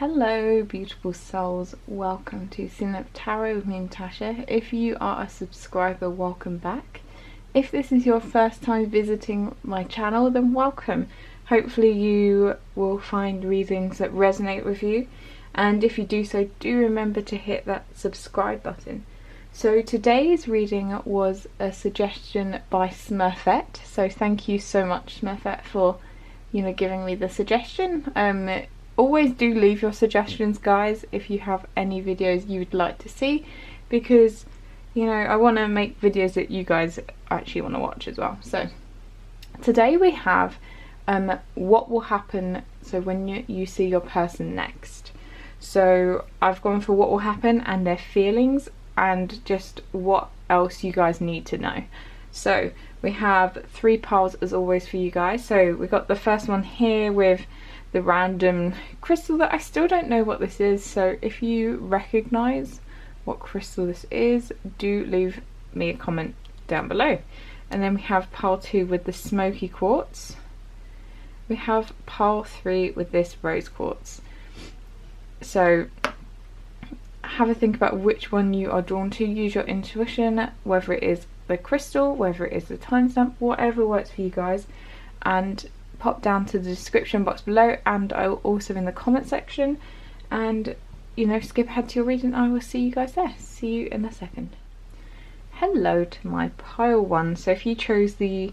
Hello beautiful souls, welcome to Untitled Tarot with me, Natasha. If you are a subscriber, welcome back. If this is your first time visiting my channel, then welcome. Hopefully you will find readings that resonate with you, and if you do so, do remember to hit that subscribe button. So today's reading was a suggestion by Smurfette, so thank you so much Smurfette for giving me the suggestion. Always do leave your suggestions, guys, if you have any videos you would like to see, because I want to make videos that you guys actually want to watch as well. So today we have what will happen when you see your person next. So I've gone for what will happen and their feelings and just what else you guys need to know. So we have 3 piles as always for you guys. So we got the first one here with the random crystal that I still don't know what this is, so if you recognise what crystal this is, do leave me a comment down below. And then we have pile 2 with the smoky quartz. We have pile 3 with this rose quartz. So have a think about which one you are drawn to. Use your intuition, whether it is the crystal, whether it is the timestamp, whatever works for you guys, and pop down to the description box below, and I will also in the comment section, and skip ahead to your reading. I will see you guys there. See you in a second. Hello to my pile 1. So if you chose the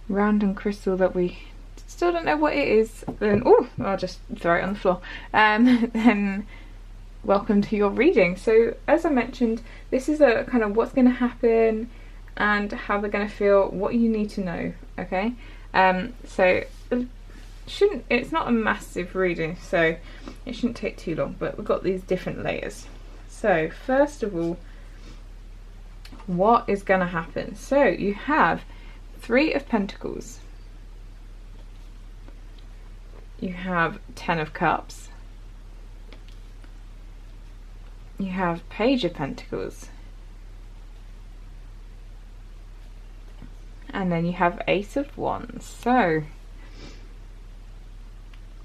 random crystal that we still don't know what it is, then I'll just throw it on the floor. Then welcome to your reading. So as I mentioned, this is a kind of what's going to happen and how they're going to feel, what you need to know. Okay. So it's not a massive reading, so it shouldn't take too long, but we've got these different layers. So first of all, what is going to happen? So you have 3 of Pentacles, you have 10 of Cups, you have Page of Pentacles, and then you have Ace of Wands. So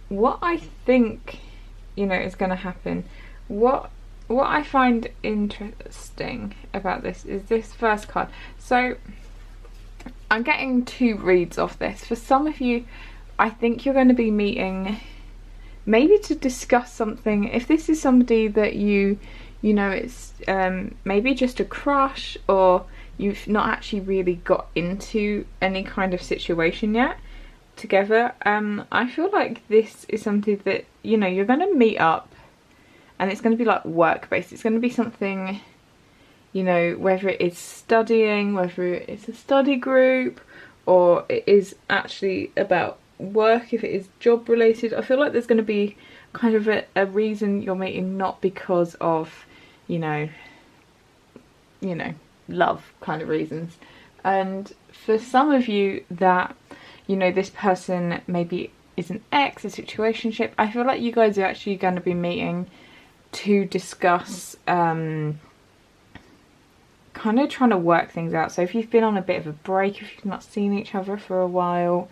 what I think is going to happen, what I find interesting about this is this first card. So I'm getting 2 reads off this. For some of you, I think you're going to be meeting maybe to discuss something. If this is somebody that it's maybe just a crush, or you've not actually really got into any kind of situation yet together, I feel like this is something that you're going to meet up, and it's going to be like work based. It's going to be something, whether it is studying, whether it's a study group, or it is actually about work, if it is job related. I feel like there's going to be kind of a reason you're meeting, not because of love kind of reasons. And for some of you that this person maybe is an ex, a situationship, I feel like you guys are actually going to be meeting to discuss kind of trying to work things out. So if you've been on a bit of a break, if you've not seen each other for a while,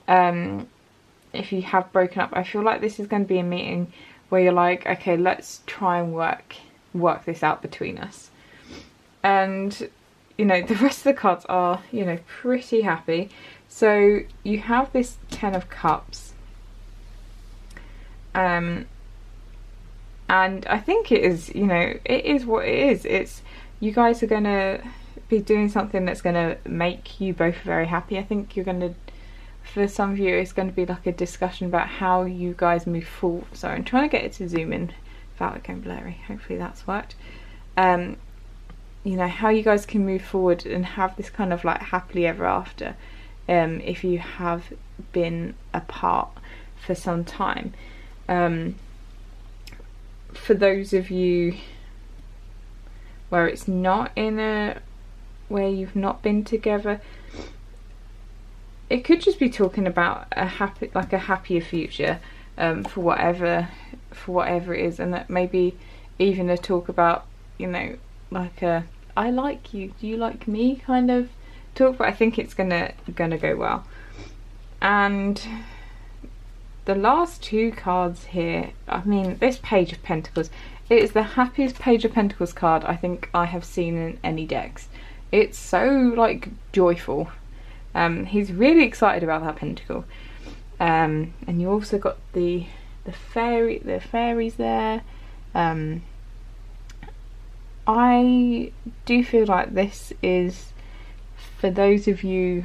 if you have broken up, I feel like this is going to be a meeting where you're like, okay, let's try and work this out between us. And the rest of the cards are pretty happy. So you have this 10 of Cups, and I think it is it is what it is. It's, you guys are going to be doing something that's going to make you both very happy. I think you're going to, for some of you, it's going to be like a discussion about how you guys move forward. Sorry, I'm trying to get it to zoom in without it going blurry. Hopefully that's worked. How you guys can move forward and have this kind of like happily ever after, if you have been apart for some time. For those of you where it's not where you've not been together, it could just be talking about a happier future, for whatever it is, and that maybe even a talk about like a I like you, do you like me kind of talk. But I think it's gonna go well. And the last two cards here, I mean, this Page of Pentacles, it is the happiest Page of Pentacles card I think I have seen in any decks. It's so, like, joyful. He's really excited about that pentacle. And you also got the fairies there. I do feel like this is, for those of you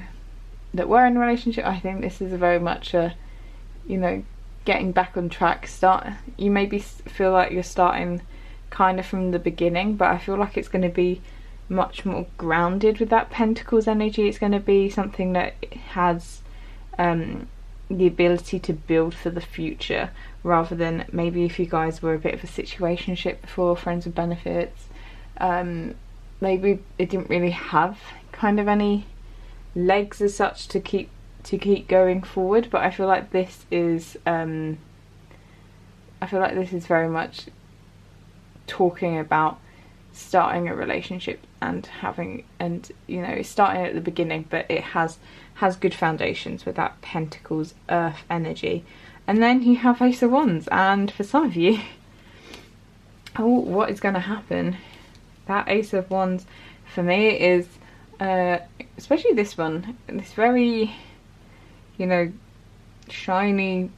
that were in a relationship, I think this is very much a, you know, getting back on track. You maybe feel like you're starting kind of from the beginning, but I feel like it's going to be much more grounded with that Pentacles energy. It's going to be something that has the ability to build for the future, rather than maybe if you guys were a bit of a situationship before, friends with benefits, maybe it didn't really have kind of any legs as such to keep going forward. But I feel like this is very much talking about starting a relationship and having, and you know, starting at the beginning, but it has good foundations with that Pentacles earth energy. And then you have Ace of Wands, and for some of you, oh, what is going to happen? That Ace of Wands for me is especially this one, this very, you know, shiny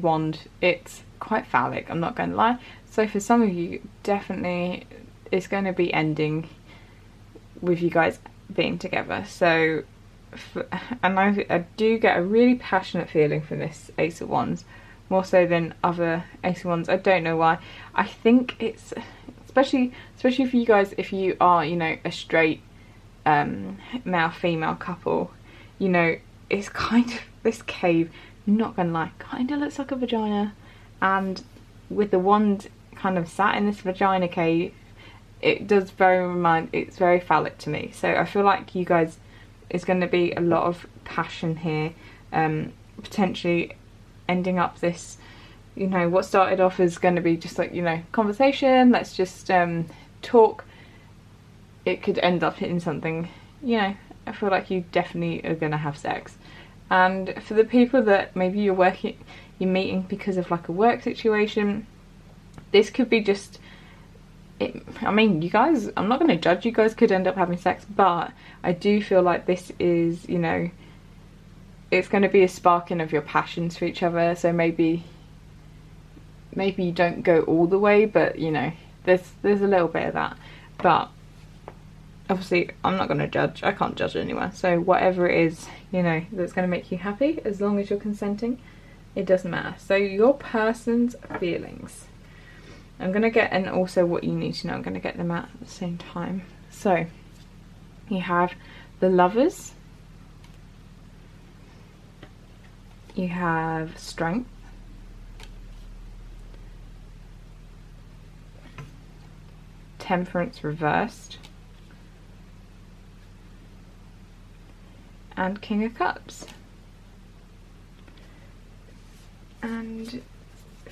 wand. It's quite phallic, I'm not going to lie. So for some of you, definitely it's going to be ending with you guys being together. So and I do get a really passionate feeling from this Ace of Wands, more so than other Ace of Wands. I don't know why. I think it's especially for you guys, if you are, you know, a straight male female couple, you know, it's kind of, this cave, not gonna lie, kind of looks like a vagina, and with the wand kind of sat in this vagina cave, it does it's very phallic to me. So I feel like you guys, it's going to be a lot of passion here, potentially ending up this, you know, what started off as going to be just like, you know, conversation, let's just talk, it could end up in something, you know, I feel like you definitely are going to have sex. And for the people that maybe you're meeting because of like a work situation, this could be just, I mean, you guys, I'm not going to judge, you guys could end up having sex, but I do feel like this is, you know, it's going to be a sparking of your passions for each other. So maybe you don't go all the way, but you know, there's a little bit of that. But obviously I'm not going to judge, I can't judge anyone, so whatever it is, you know, that's going to make you happy, as long as you're consenting, it doesn't matter. So your person's feelings, I'm going to get, and also what you need to know, I'm going to get them out at the same time. So you have the Lovers, you have Strength, Temperance reversed, and King of Cups. And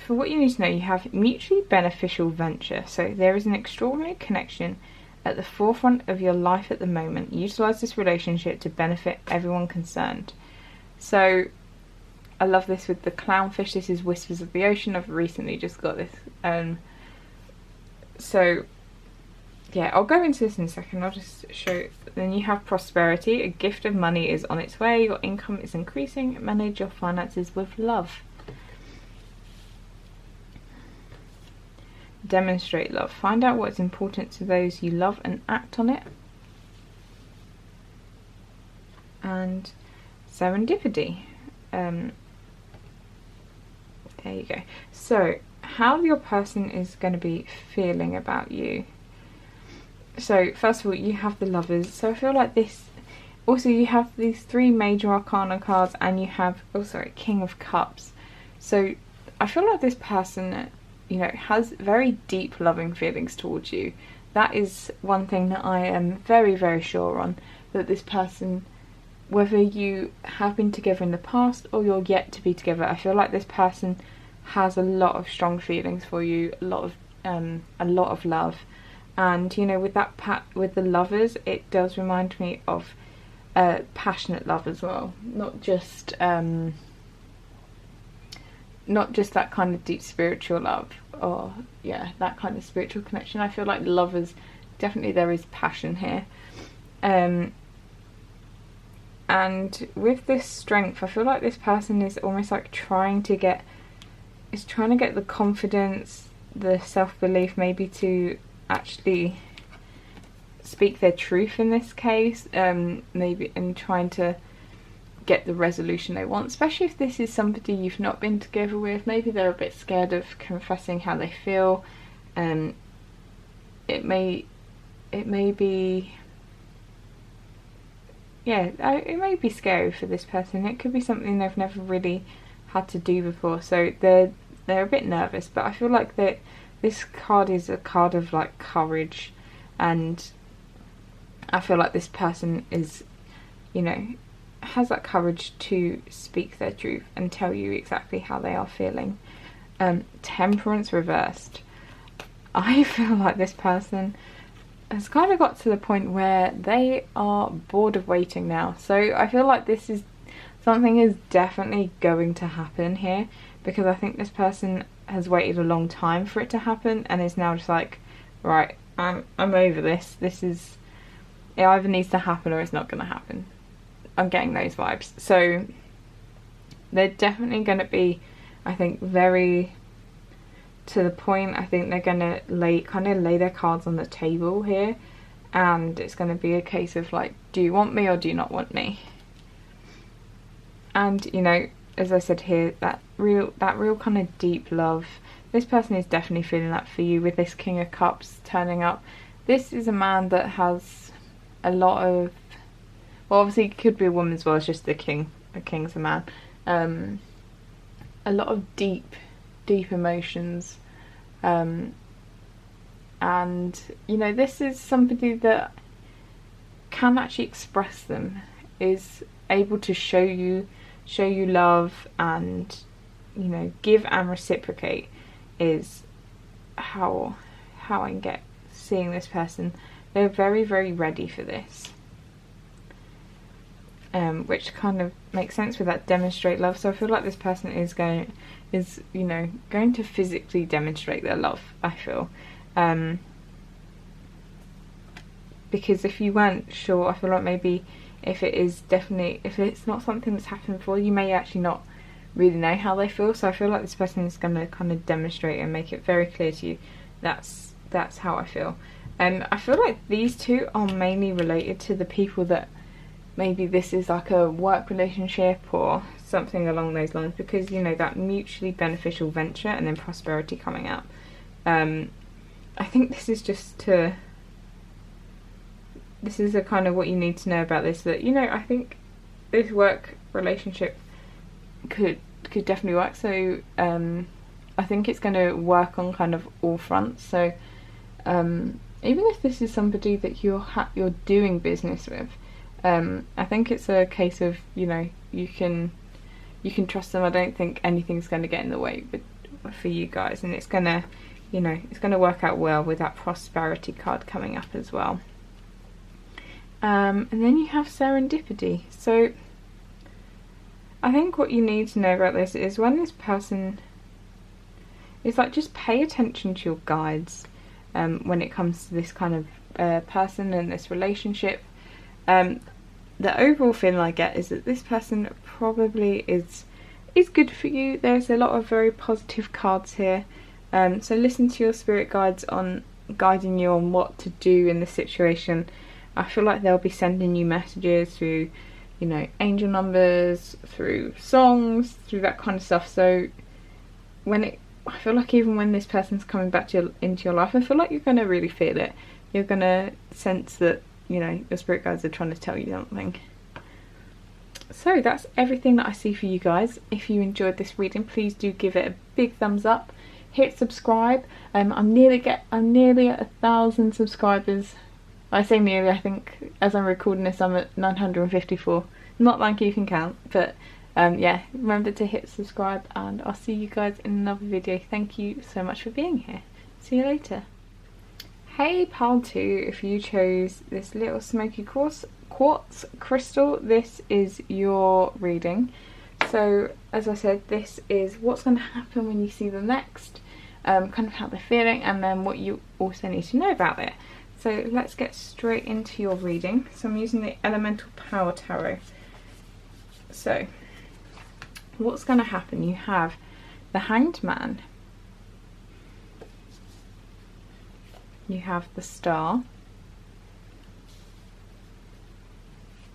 for what you need to know, you have mutually beneficial venture. So there is an extraordinary connection at the forefront of your life at the moment. Utilize this relationship to benefit everyone concerned. So I love this with the clownfish. This is Whispers of the Ocean. I've recently just got this. So yeah, I'll go into this in a second. I'll just show. Then you have prosperity. A gift of money is on its way. Your income is increasing. Manage your finances with love. Demonstrate love. Find out what's important to those you love and act on it. And serendipity. There you go. So how your person is going to be feeling about you. So first of all, you have the Lovers. So I feel like this, also you have these three major arcana cards, and you have, oh sorry, King of Cups. So I feel like this person, you know, has very deep loving feelings towards you. That is one thing that I am very, very sure on, that this person, whether you have been together in the past or you're yet to be together, I feel like this person has a lot of strong feelings for you, a lot of love. And you know, with that with the Lovers, it does remind me of passionate love as well, not just not just that kind of deep spiritual love, or yeah, that kind of spiritual connection. I feel like lovers, definitely there is passion here. And with this strength, I feel like this person is almost like trying to get the confidence, the self-belief maybe to actually speak their truth in this case, maybe, and trying to get the resolution they want, especially if this is somebody you've not been together with. Maybe they're a bit scared of confessing how they feel. It may be, yeah, it may be scary for this person. It could be something they've never really had to do before, so they're a bit nervous. But I feel like that this card is a card of like courage, and I feel like this person is, you know, has that courage to speak their truth and tell you exactly how they are feeling. Temperance reversed. I feel like this person has kind of got to the point where they are bored of waiting now. So I feel like this is something is definitely going to happen here, because I think this person has waited a long time for it to happen and is now just like, right, I'm over this. It either needs to happen or it's not going to happen. I'm getting those vibes. So they're definitely going to be, I think, very to the point. I think they're going to lay their cards on the table here, and it's going to be a case of like, do you want me or do you not want me? And you know, as I said here, that real kind of deep love, this person is definitely feeling that for you with this King of Cups turning up. This is a man that has a lot of, well, obviously it could be a woman as well, it's just the king. A king's a man. A lot of deep emotions, and you know, this is somebody that can actually express them, is able to show you love, and you know, give and reciprocate is how I get seeing this person. They're very, very ready for this, which kind of makes sense with that demonstrate love. So I feel like this person is going to physically demonstrate their love, I feel, because if you weren't sure, I feel like maybe if it's not something that's happened before, you may actually not really know how they feel. So I feel like this person is going to kind of demonstrate and make it very clear to you, that's how I feel. I feel like these two are mainly related to the people that maybe this is like a work relationship or something along those lines, because you know, that mutually beneficial venture and then prosperity coming out. I think this is a kind of what you need to know about this, that you know, I think this work relationship could definitely work. So I think it's going to work on kind of all fronts. So even if this is somebody that you're doing business with, I think it's a case of, you know, you can trust them. I don't think anything's going to get in the way for you guys, and it's gonna, you know, it's gonna work out well with that prosperity card coming up as well. And then you have serendipity. So I think what you need to know about this is when this person is like, just pay attention to your guides when it comes to this kind of person and this relationship. The overall feeling I get is that this person probably is good for you. There's a lot of very positive cards here. So listen to your spirit guides on guiding you on what to do in this situation. I feel like they'll be sending you messages through, you know, angel numbers, through songs, through that kind of stuff. So I feel like even when this person's coming back into your life, I feel like you're going to really feel it. You're going to sense that, you know, your spirit guides are trying to tell you something. So that's everything that I see for you guys. If you enjoyed this reading, please do give it a big thumbs up. Hit subscribe. I'm nearly at 1,000 subscribers. I say nearly, I think as I'm recording this I'm at 954. Not like you can count, but yeah, remember to hit subscribe, and I'll see you guys in another video. Thank you so much for being here. See you later. Hey pile 2, if you chose this little smoky quartz crystal, this is your reading. So as I said, this is what's going to happen when you see them next, kind of how they're feeling, and then what you also need to know about it. So let's get straight into your reading. So I'm using the Elemental Power Tarot. So what's going to happen? You have the Hanged Man, you have the Star,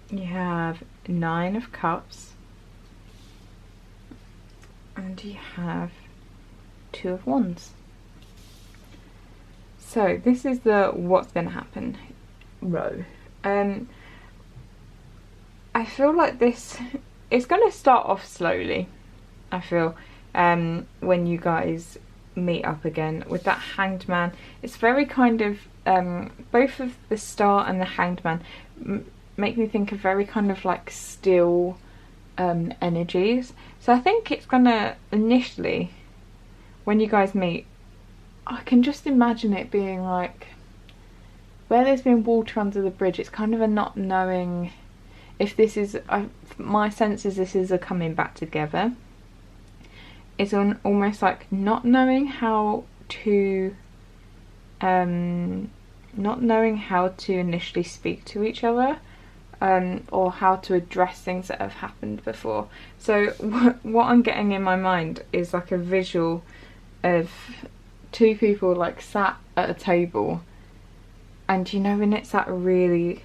you have 9 of Cups, and you have 2 of Wands. So this is the what's going to happen row. I feel like this it's going to start off slowly. I feel when you guys meet up again with that Hanged Man, it's very kind of both of the Star and the Hanged Man make me think of very kind of like still energies. So I think it's gonna initially, when you guys meet, I can just imagine it being like where there's been water under the bridge. It's kind of a not knowing if this is my sense is this is a coming back together. It's almost like not knowing how to initially speak to each other, or how to address things that have happened before. So what I'm getting in my mind is like a visual of 2 people like sat at a table, and you know when it's that really,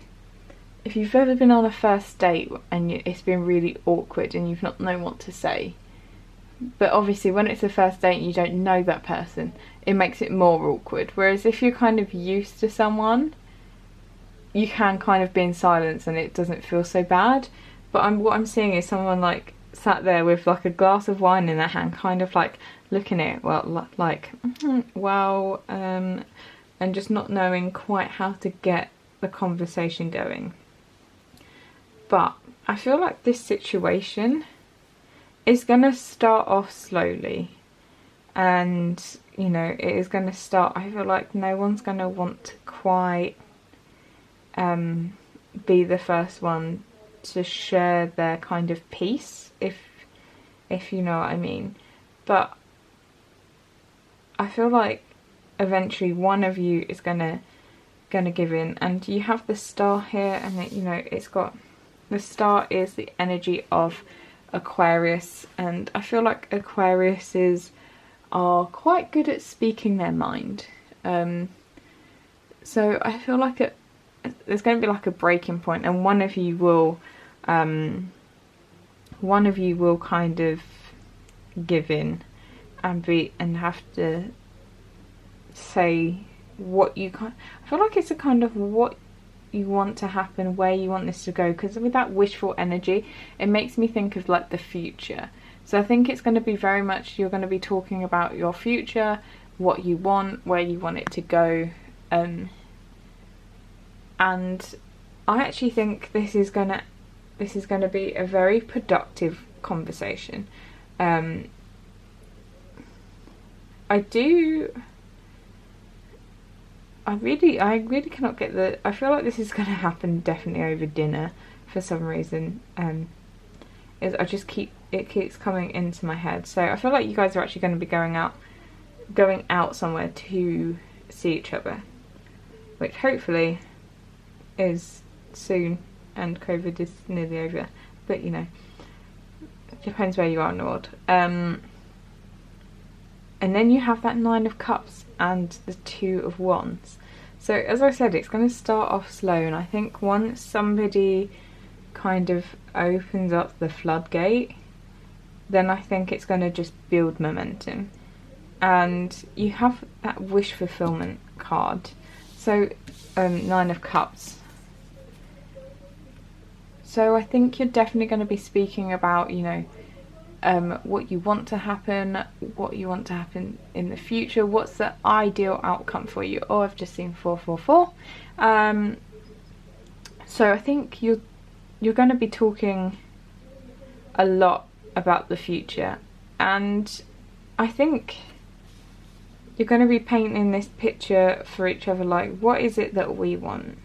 if you've ever been on a first date and it's been really awkward and you've not known what to say, but obviously when it's a first date and you don't know that person, it makes it more awkward. Whereas if you're kind of used to someone, you can kind of be in silence and it doesn't feel so bad. But what I'm seeing is someone like sat there with like a glass of wine in their hand, kind of like looking at it, and just not knowing quite how to get the conversation going. But I feel like this situation is going to start off slowly, and you know, it is going to start, I feel like no one's going to want to quite be the first one to share their kind of piece, if you know what I mean. But I feel like eventually one of you is gonna give in, and you have the Star here, and it, you know, it's got, the Star is the energy of Aquarius, and I feel like Aquariuses are quite good at speaking their mind. So I feel like there's going to be like a breaking point, and one of you will kind of give in and have to say what you I feel like it's a kind of what you want to happen, where you want this to go, because with that wishful energy it makes me think of like the future. So I think it's going to be very much, you're going to be talking about your future, what you want, where you want it to go, and I actually think this is going to be a very productive conversation. I really cannot get I feel like this is going to happen definitely over dinner for some reason. It keeps coming into my head. So I feel like you guys are actually going to be going out somewhere to see each other, which hopefully is soon, and COVID is nearly over, but you know, it depends where you are in the world. And then you have that 9 of Cups and the 2 of Wands. So as I said, it's going to start off slow, and I think once somebody kind of opens up the floodgate, then I think it's going to just build momentum. And you have that wish fulfillment card. So 9 of Cups. So I think you're definitely going to be speaking about, you know, what you want to happen, in the future, what's the ideal outcome for you. Oh, I've just seen 444. So I think you're going to be talking a lot about the future, and I think you're going to be painting this picture for each other, like, what is it that we want?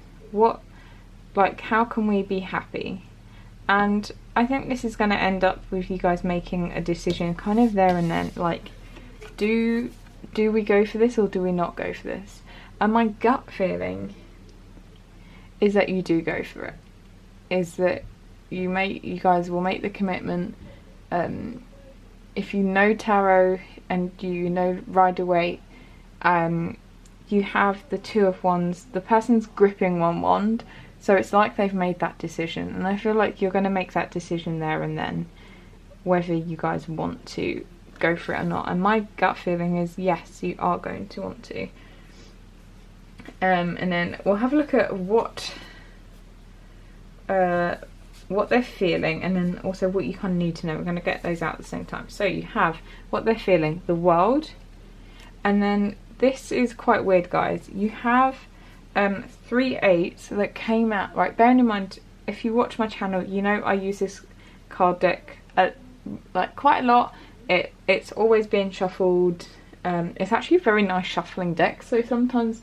How can we be happy? And I think this is going to end up with you guys making a decision kind of there and then, like, do we go for this or do we not go for this? And my gut feeling is that you do go for it. Is that you guys will make the commitment. If you know tarot and you know Rider-Waite, you have the Two of Wands. The person's gripping one wand, so it's like they've made that decision, and I feel like you're going to make that decision there and then, whether you guys want to go for it or not. And my gut feeling is yes, you are going to want to. And then we'll have a look at what they're feeling, and then also what you kind of need to know. We're going to get those out at the same time. So you have what they're feeling, the world, and then this is quite weird, guys. You have 3 8s that came out, right? Bearing in mind, if you watch my channel, you know I use this card deck like quite a lot. It's always being shuffled. It's actually a very nice shuffling deck, so sometimes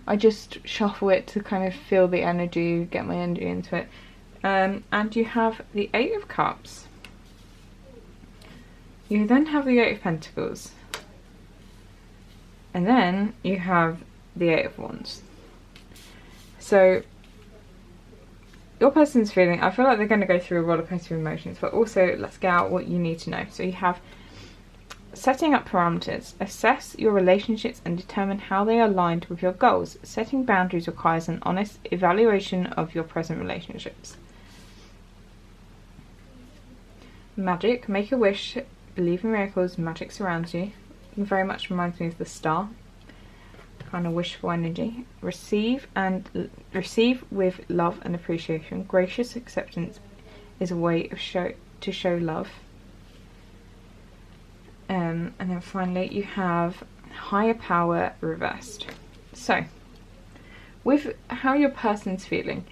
I just shuffle it to kind of feel the energy, get my energy into it. And you have the 8 of Cups. You then have the 8 of Pentacles. And then you have the 8 of Wands. So your person's feeling, I feel like they're going to go through a roller coaster of emotions, but also let's get out what you need to know. So you have setting up parameters. Assess your relationships and determine how they are aligned with your goals. Setting boundaries requires an honest evaluation of your present relationships. Magic. Make a wish. Believe in miracles. Magic surrounds you. It very much reminds me of the star. Kind of wishful energy. Receive with love and appreciation. Gracious acceptance is a way of to show love. And then finally you have higher power reversed. So with how your person's feeling,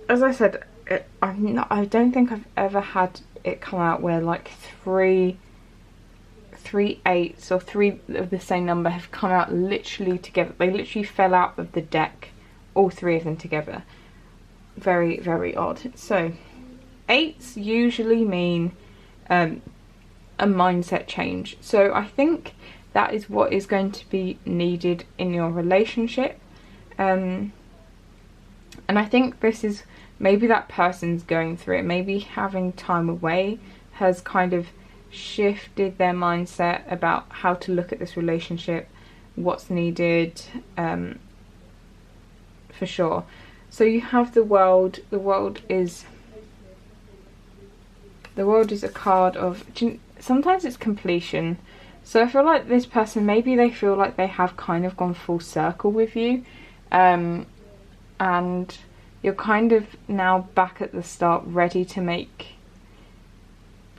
as I said, I don't think I've ever had it come out where like three 8s or 3 of the same number have come out literally together. They literally fell out of the deck, all 3 of them together. Very, very odd. So 8s usually mean a mindset change. So I think that is what is going to be needed in your relationship. And I think this is maybe that person's going through it. Maybe having time away has kind of shifted their mindset about how to look at this relationship, what's needed, for sure. So you have the world. The world is a card of, sometimes it's completion. So I feel like this person, maybe they feel like they have kind of gone full circle with you, and you're kind of now back at the start, ready to make,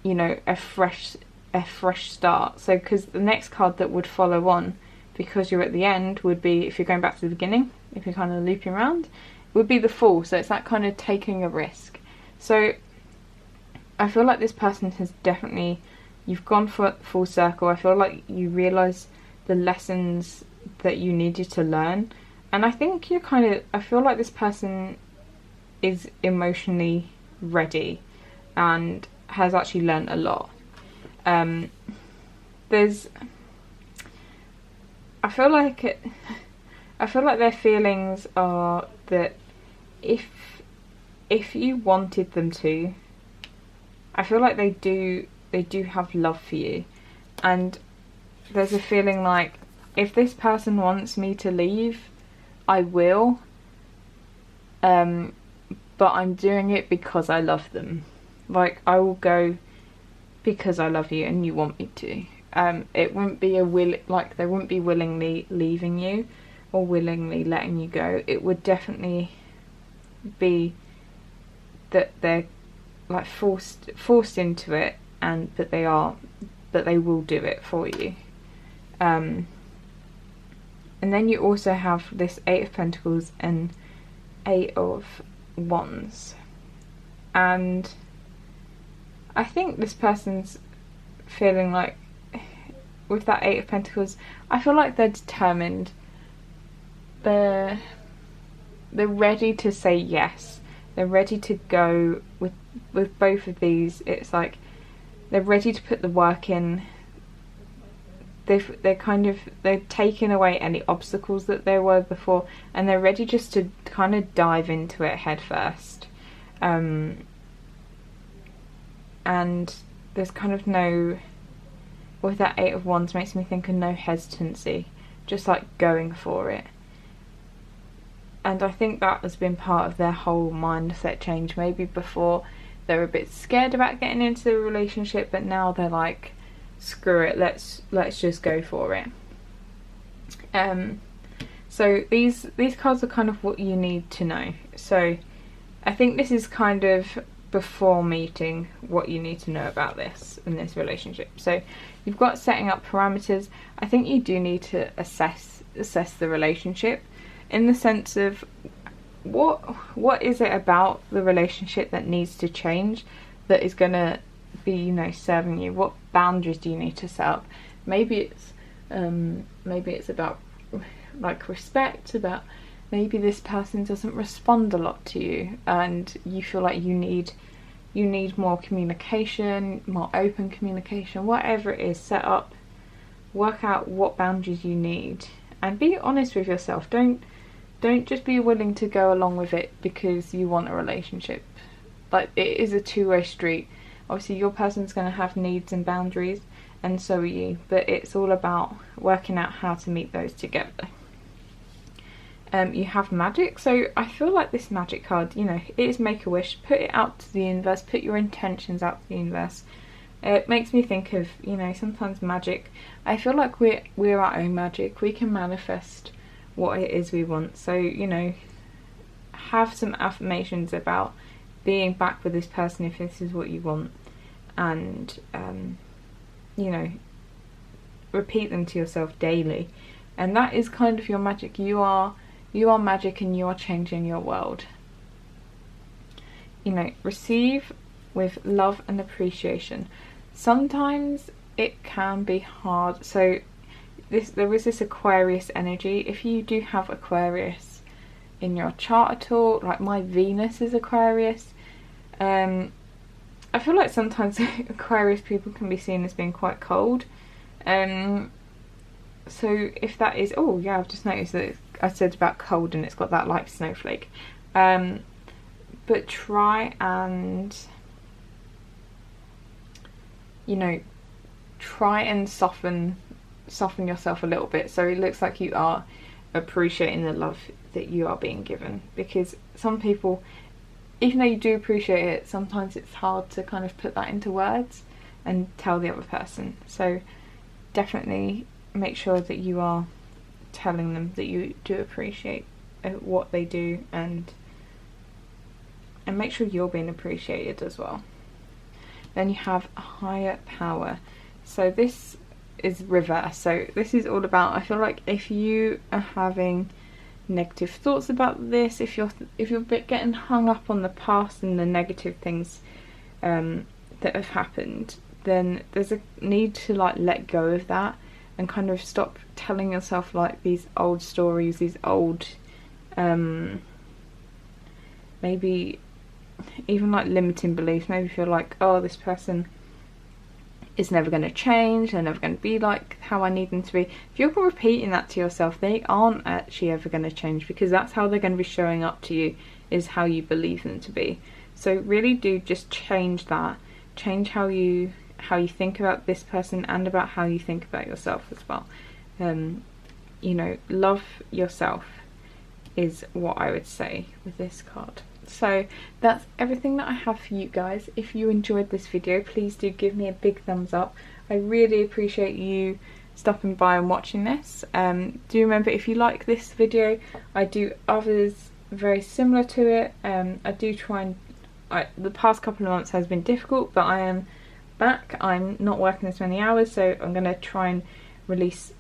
you know, a fresh start. So because the next card that would follow on, because you're at the end, would be, if you're going back to the beginning, if you're kind of looping around, would be the Fool. So it's that kind of taking a risk. So I feel like this person has definitely, you've gone for full circle. I feel like you realise the lessons that you needed to learn, and I think you're kind of, I feel like this person is emotionally ready and has actually learned a lot. I feel like their feelings are that if you wanted them to, I feel like they do have love for you, and there's a feeling like, if this person wants me to leave, I will, but I'm doing it because I love them. Like, I will go because I love you and you want me to. It wouldn't be like they wouldn't be willingly leaving you or willingly letting you go. It would definitely be that they're like forced into it, and that they will do it for you. And then you also have this 8 of Pentacles and 8 of Wands, and I think this person's feeling like, with that 8 of Pentacles, I feel like they're determined. They're ready to say yes. they're ready to go with both of these. It's like they're ready to put the work in. They've taken away any obstacles that there were before, and they're ready just to kind of dive into it head first. And there's kind of no, with that Eight of Wands makes me think of no hesitancy, just like going for it. And I think that has been part of their whole mindset change. Maybe before they were a bit scared about getting into the relationship, but now they're like, screw it, let's just go for it. So these cards are kind of what you need to know. So I think this is kind of before meeting what you need to know about this in this relationship. So you've got setting up parameters. I think you do need to assess the relationship, in the sense of what is it about the relationship that needs to change, that is going to be, you know, serving you. What boundaries do you need to set up? Maybe it's about like respect, about maybe this person doesn't respond a lot to you and you feel like you need more communication, more open communication. Whatever it is, set up, work out what boundaries you need, and be honest with yourself. Don't just be willing to go along with it because you want a relationship. Like, it is a two-way street. Obviously your person's going to have needs and boundaries, and so are you, but it's all about working out how to meet those together. You have magic, so I feel like this magic card, you know, it is make a wish, put it out to the universe, put your intentions out to the universe. It makes me think of, you know, sometimes magic, I feel like we're our own magic. We can manifest what it is we want. So, you know, have some affirmations about being back with this person if this is what you want, and you know, repeat them to yourself daily, and that is kind of your magic. You are magic, and you are changing your world. You know, receive with love and appreciation. Sometimes it can be hard. So there is this Aquarius energy. If you do have Aquarius in your chart at all, like my Venus is Aquarius, I feel like sometimes Aquarius people can be seen as being quite cold. So if that is, oh yeah, I've just noticed that I said about cold and it's got that like snowflake. But try and, you know, try and soften yourself a little bit, so it looks like you are appreciating the love that you are being given. Because some people, even though you do appreciate it, sometimes it's hard to kind of put that into words and tell the other person. So definitely make sure that you are telling them that you do appreciate what they do, and make sure you're being appreciated as well. Then you have a higher power. So this is reverse. So this is all about, I feel like if you are having negative thoughts about this, if you're getting hung up on the past and the negative things that have happened, then there's a need to like let go of that and kind of stop telling yourself like these old stories, these old maybe even like limiting beliefs. Maybe feel like, oh, this person is never going to change, they're never going to be like how I need them to be. If you're repeating that to yourself, they aren't actually ever going to change, because that's how they're going to be showing up to you, is how you believe them to be. So really do just change that. Change how you think about this person, and about how you think about yourself as well. You know, love yourself is what I would say with this card. So that's everything that I have for you guys. If you enjoyed this video, please do give me a big thumbs up. I really appreciate you stopping by and watching this. Do remember, if you like this video, I do others very similar to it. I do try and, the past couple of months has been difficult, but I am back. I'm not working as many hours, so I'm going to try and release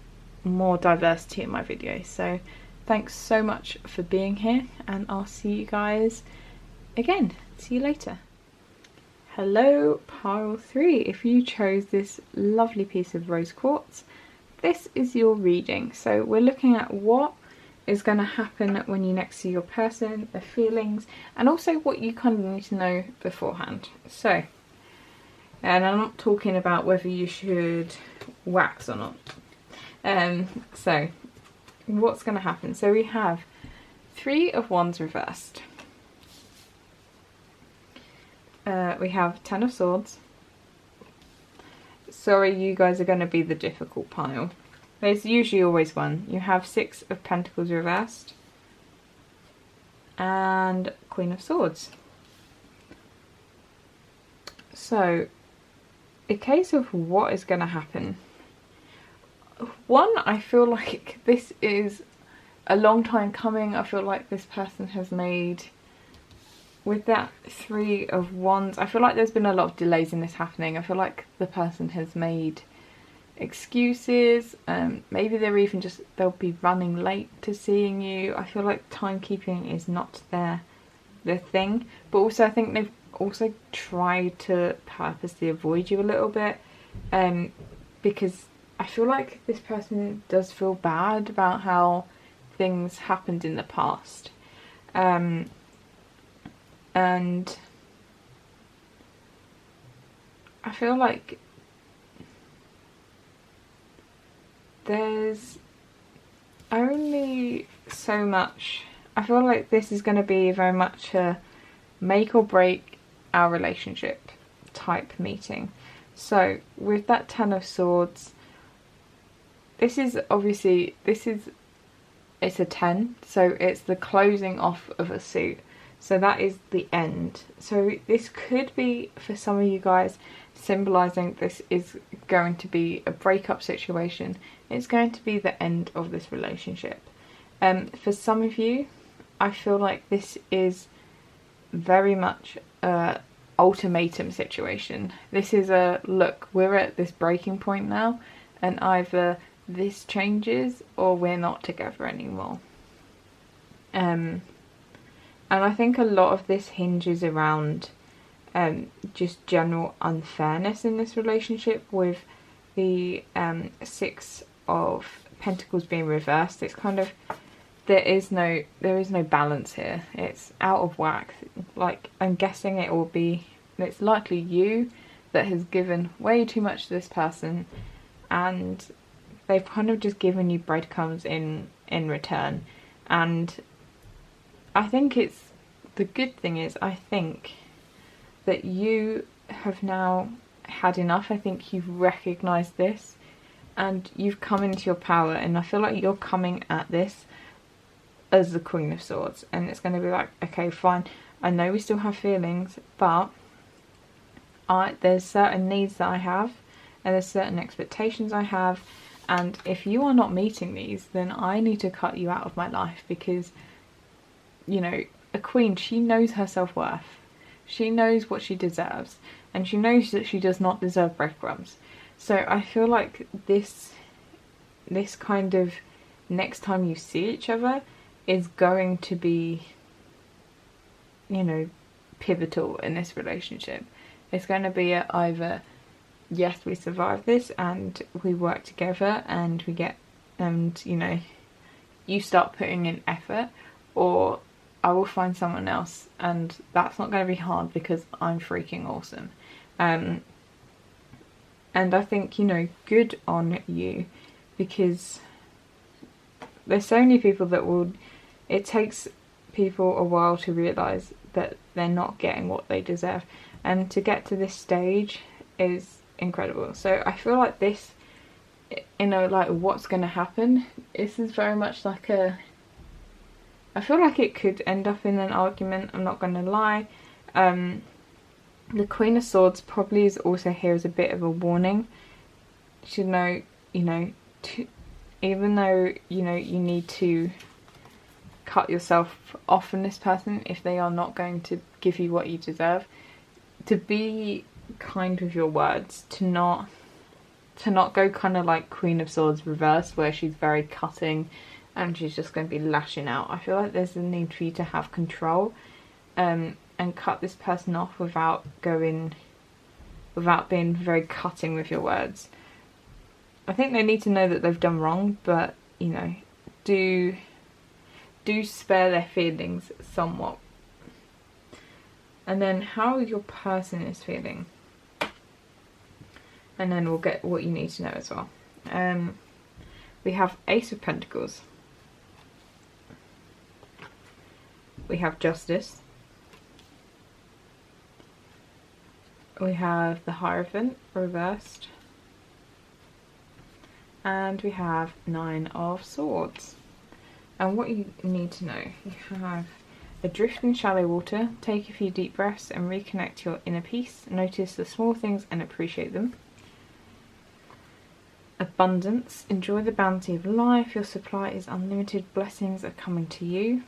more diversity in my videos. So thanks so much for being here, and I'll see you guys again. See you later. Hello, pile 3. If you chose this lovely piece of rose quartz, this is your reading. So we're looking at what is going to happen when you next see your person, their feelings, and also what you kind of need to know beforehand. So, and I'm not talking about whether you should wax or not. So, what's going to happen? So we have 3 of Wands reversed. We have 10 of Swords. Sorry, you guys are going to be the difficult pile. There's usually always one. You have 6 of Pentacles reversed. And Queen of Swords. So, a case of what is going to happen. One, I feel like this is a long time coming. I feel like this person has made, with that 3 of Wands, I feel like there's been a lot of delays in this happening. I feel like the person has made excuses. Maybe they'll be running late to seeing you. I feel like timekeeping is not their thing. But also I think they've also tried to purposely avoid you a little bit. Because I feel like this person does feel bad about how things happened in the past. And I feel like there's only so much. I feel like this is going to be very much a make or break our relationship type meeting. So with that 10 of Swords, it's a 10, so it's the closing off of a suit. So that is the end. So this could be, for some of you guys, symbolising this is going to be a breakup situation. It's going to be the end of this relationship. For some of you, I feel like this is very much a ultimatum situation. This is a, look, we're at this breaking point now, and either this changes or we're not together anymore. And I think a lot of this hinges around just general unfairness in this relationship, with the 6 of Pentacles being reversed. It's kind of, there is no balance here. It's out of whack. Like, I'm guessing it's likely you that has given way too much to this person, and they've kind of just given you breadcrumbs in return. And I think the good thing is, I think that you have now had enough. I think you've recognised this and you've come into your power, and I feel like you're coming at this as the Queen of Swords, and it's going to be like, okay, fine, I know we still have feelings, but there's certain needs that I have, and there's certain expectations I have, and if you are not meeting these, then I need to cut you out of my life, because, you know, a queen, she knows her self-worth. She knows what she deserves, and she knows that she does not deserve breadcrumbs. So I feel like this kind of next time you see each other is going to be, you know, pivotal in this relationship. It's going to be either, yes, we survive this and we work together and we get, and you know, you start putting in effort, or I will find someone else, and that's not going to be hard because I'm freaking awesome. And I think, you know, good on you, because there's so many people that it takes people a while to realise that they're not getting what they deserve, and to get to this stage is incredible. So I feel like this, you know, like what's going to happen, this is very much like I feel like it could end up in an argument, I'm not going to lie. The Queen of Swords probably is also here as a bit of a warning. You should know, you know, even though, you know, you need to cut yourself off from this person if they are not going to give you what you deserve, to be kind with your words, to not go kind of like Queen of Swords reverse, where she's very cutting and she's just going to be lashing out. I feel like there's a need for you to have control, and cut this person off without being very cutting with your words. I think they need to know that they've done wrong, but, you know, do do spare their feelings somewhat. And then how your person is feeling. And then we'll get what you need to know as well. We have Ace of Pentacles. We have Justice. We have the Hierophant reversed. And we have 9 of Swords. And what you need to know, you have adrift in shallow water, take a few deep breaths and reconnect your inner peace. Notice the small things and appreciate them. Abundance, enjoy the bounty of life, your supply is unlimited, blessings are coming to you.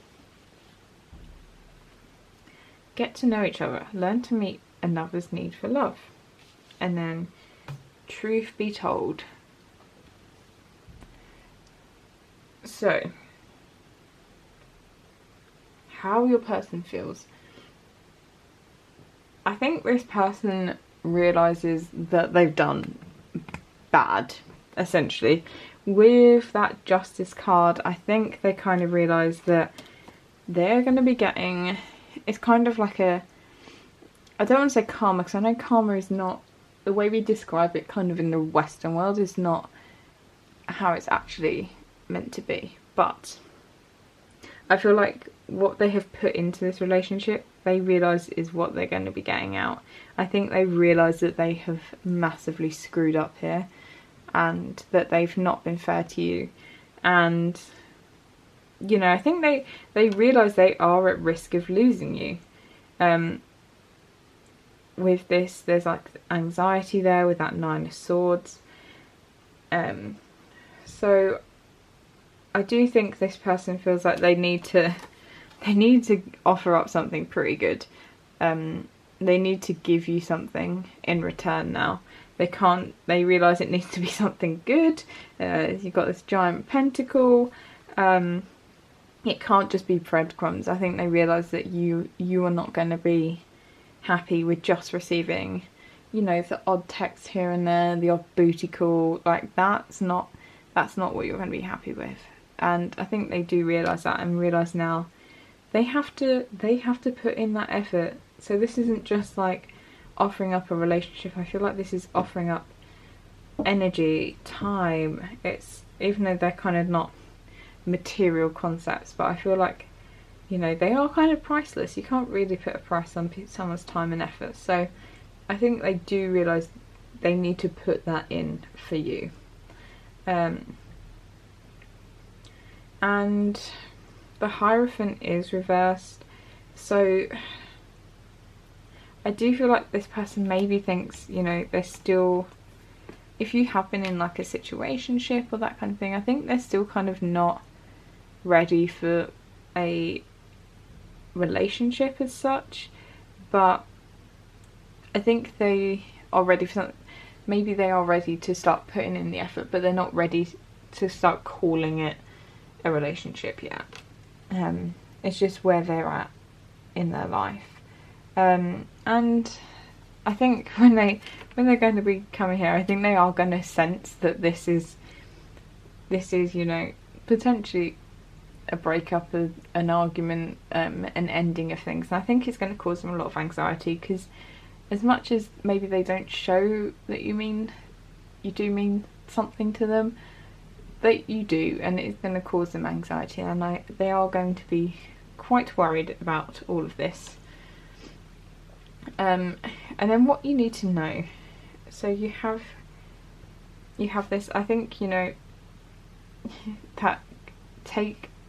Get to know each other, learn to meet another's need for love. And then, truth be told. So, how your person feels. I think this person realises that they've done bad, essentially. With that Justice card, I think they kind of realise that they're going to be getting... It's kind of like a... I don't want to say karma, because I know karma is not... The way we describe it kind of in the Western world is not how it's actually meant to be. But I feel like what they have put into this relationship, they realise is what they're going to be getting out. I think they realise that they have massively screwed up here and that they've not been fair to you. And, you know, I think they realise they are at risk of losing you. With this, there's like anxiety there with that 9 of Swords. So I do think this person feels like they need to offer up something pretty good. They need to give you something in return now. They realise it needs to be something good. You've got this giant pentacle. It can't just be breadcrumbs. I think they realise that you are not going to be happy with just receiving, you know, the odd text here and there, the odd booty call. Like that's not what you're going to be happy with. And I think they do realise that and realise now they have to put in that effort. So this isn't just like offering up a relationship. I feel like this is offering up energy, time. It's, even though they're kind of not material concepts, but I feel like, you know, they are kind of priceless. You can't really put a price on someone's time and effort. So I think they do realise they need to put that in for you. And the Hierophant is reversed. So I do feel like this person maybe thinks, you know, they're still, if you have been in like a situationship or that kind of thing, I think they're still kind of not ready for a relationship as such. But I think they are ready for something. Maybe they are ready to start putting in the effort, but they're not ready to start calling it a relationship yet. It's just where they're at in their life. And I think when they're going to be coming here, I think they are going to sense that this is, you know, potentially a breakup, an argument, an ending of things. And I think it's going to cause them a lot of anxiety, because as much as maybe they don't show that you do mean something to them, that you do, and it's going to cause them anxiety, and they are going to be quite worried about all of this. And then what you need to know, so you have this, I think, you know, that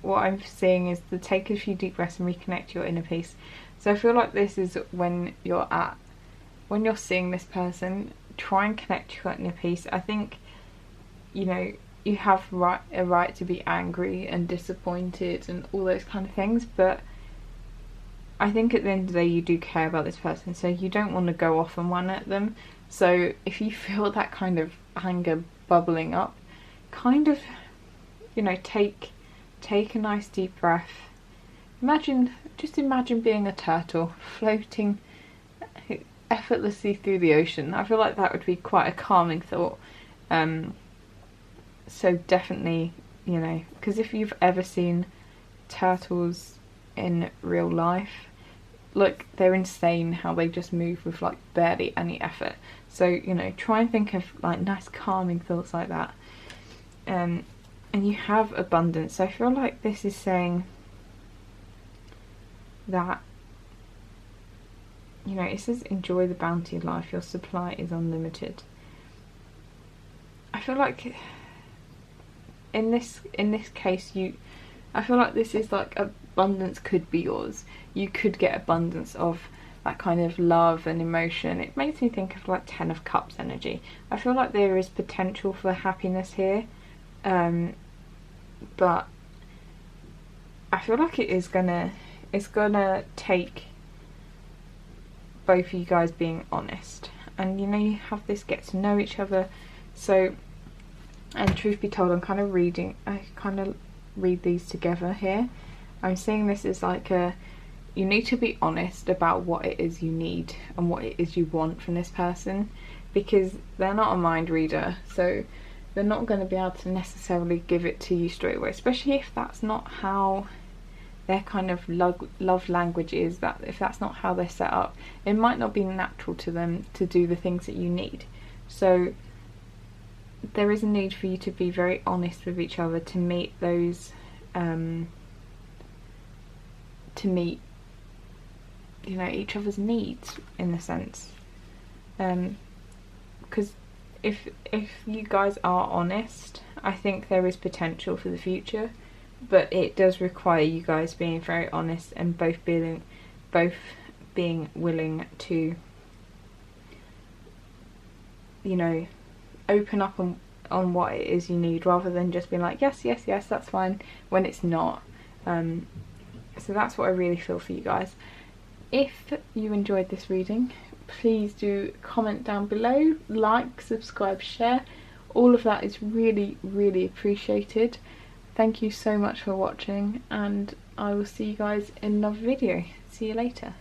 what I'm seeing is to take a few deep breaths and reconnect your inner peace. So I feel like this is when you're seeing this person, try and connect your inner peace. I think, you know, you have a right to be angry and disappointed and all those kind of things, but I think at the end of the day you do care about this person, so you don't want to go off and run at them. So if you feel that kind of anger bubbling up, kind of, you know, take a nice deep breath. Just imagine being a turtle floating effortlessly through the ocean. I feel like that would be quite a calming thought. So definitely, you know, because if you've ever seen turtles in real life, look, they're insane how they just move with like barely any effort. So, you know, try and think of like nice calming thoughts like that. And you have abundance. So I feel like this is saying that, you know, it says enjoy the bounty of life, your supply is unlimited. I feel like in this case, I feel like this is like abundance could be yours. You could get abundance of that kind of love and emotion. It makes me think of like 10 of Cups energy. I feel like there is potential for happiness here, but I feel like it's gonna take both of you guys being honest, and you know, you have this get to know each other. So, and truth be told, I kind of read these together here. I'm seeing this as like you need to be honest about what it is you need and what it is you want from this person, because they're not a mind reader, so they're not going to be able to necessarily give it to you straight away, especially if that's not how their kind of love language is, that if that's not how they're set up, it might not be natural to them to do the things that you need. So there is a need for you to be very honest with each other, to meet those you know, each other's needs in a sense, because if you guys are honest, I think there is potential for the future, but it does require you guys being very honest and both being willing to, you know, open up on what it is you need, rather than just being like yes, that's fine, when it's not. So that's what I really feel for you guys. If you enjoyed this reading, please do comment down below, like, subscribe, share. All of that is really, really appreciated. Thank you so much for watching, and I will see you guys in another video. See you later.